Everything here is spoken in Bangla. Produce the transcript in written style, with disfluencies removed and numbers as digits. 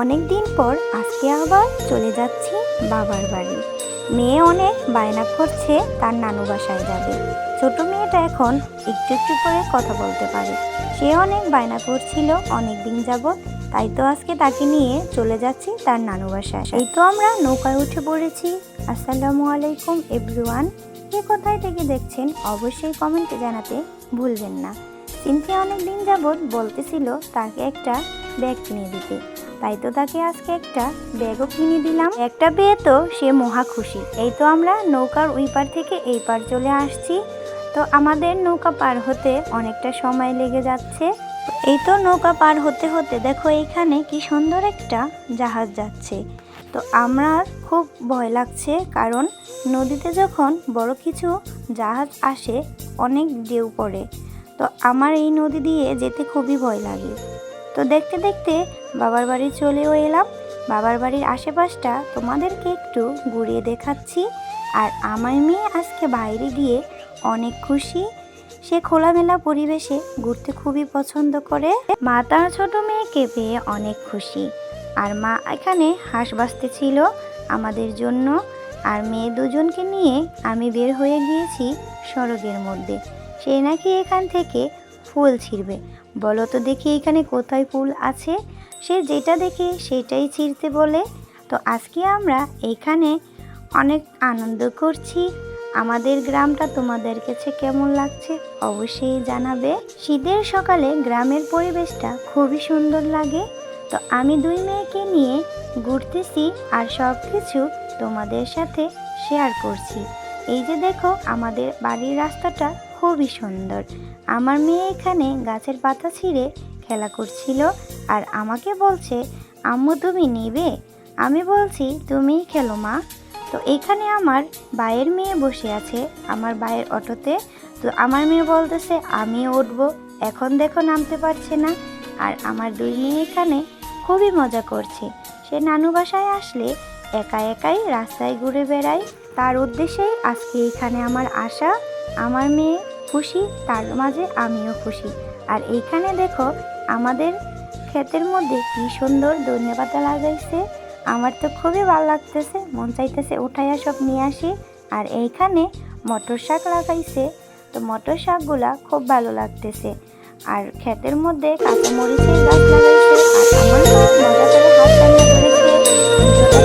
অনেক দিন পর আজকে আবার চলে যাচ্ছি বাবার বাড়ি। মেয়ে অনেক বায়না করছে তার নানু বাসায় যাবে। ছোট মেয়েটা এখন একটু একটু করে কথা বলতে পারে। সে অনেক বায়না করছিল অনেক দিন যাবত, তাই তো আজকে তাকে নিয়ে চলে যাচ্ছি তার নানু বাসায়। এই তো আমরা নৌকায় উঠে পড়েছি। আসসালামু আলাইকুম এভরিওয়ান। কে কোথায় থেকে দেখছেন অবশ্যই কমেন্টে জানাতে ভুলবেন না। সিনথিয়া অনেক দিন যাবত বলতেছিল তাকে একটা ব্যাগ কিনে দিতে, তাই তো তাকে আজকে একটা ব্যাগও কিনে দিলাম। একটা পেয়ে তো সে মহা খুশি। এই তো আমরা নৌকার ওই পার থেকে এই পার চলে আসছি। তো আমাদের নৌকা পার হতে অনেকটা সময় লেগে যাচ্ছে। এই তো নৌকা পার হতে হতে দেখো এইখানে কি সুন্দর একটা জাহাজ যাচ্ছে। তো আমার খুব ভয় লাগছে, কারণ নদীতে যখন বড় কিছু জাহাজ আসে অনেক ঢেউ পড়ে। তো আমার এই নদী দিয়ে যেতে খুবই ভয় লাগে। তো দেখতে দেখতে বাবার বাড়ি চলেও এলাম। বাবার বাড়ির আশেপাশটা তোমাদেরকে একটু ঘুরিয়ে দেখাচ্ছি। আর আমার মেয়ে আজকে বাইরে গিয়ে অনেক খুশি। সে খোলামেলা পরিবেশে ঘুরতে খুবই পছন্দ করে। মা তার ছোট মেয়েকে পেয়ে অনেক খুশি। আর মা এখানে হাঁস বাঁচতেছিল আমাদের জন্য। আর মেয়ে দুজনকে নিয়ে আমি বের হয়ে গিয়েছি সড়কের মধ্যে। সে নাকি এখান থেকে ফুল ছিঁড়বে। বলো তো দেখি এখানে কোথায় ফুল আছে। সে যেটা দেখে সেটাই ছিঁড়তে বলে। তো আজকে আমরা এখানে অনেক আনন্দ করছি। আমাদের গ্রামটা তোমাদের কাছে কেমন লাগছে অবশ্যই জানাবে। শীতের সকালে গ্রামের পরিবেশটা খুবই সুন্দর লাগে। তো আমি দুই মেয়েকে নিয়ে ঘুরতেছি আর সব কিছু তোমাদের সাথে শেয়ার করছি। এই যে দেখো আমাদের বাড়ির রাস্তাটা খুবই সুন্দর। আমার মেয়ে এখানে গাছের পাতা ছিঁড়ে খেলা করছিল আর আমাকে বলছে, আম্মু তুমি নেবে? আমি বলছি তুমিই খেলো মা। তো এখানে আমার ভাইয়ের মেয়ে বসে আছে আমার ভাইয়ের অটোতে। তো আমার মেয়ে বলতেছে আমিও উঠবো, এখন দেখো নামতে পারছে না। আর আমার দুই মেয়ে এখানে খুবই মজা করছে। সে নানু বাসায় আসলে একা একাই রাস্তায় ঘুরে বেড়ায়। তার উদ্দেশ্যেই আজকে এখানে আমার আসা। আমার মেয়ে খুশি, তার মাঝে আমিও খুশি। আর এইখানে দেখো আমাদের ক্ষেতের মধ্যে কি সুন্দর ধনেপাতা লাগাইছে। আমার তো খুবই ভালো লাগতেছে, মন চাইতেছে উঠাইয়া সব নিয়ে আসি। আর এইখানে মটর শাক লাগাইছে। তো মটর শাকগুলা খুব ভালো লাগতেছে। আর ক্ষেতের মধ্যে কাঁচা মরিচের গাছ লাগাইছে। আর আমার মা মজা করে হাত রান্না করেছে। ভিডিওটা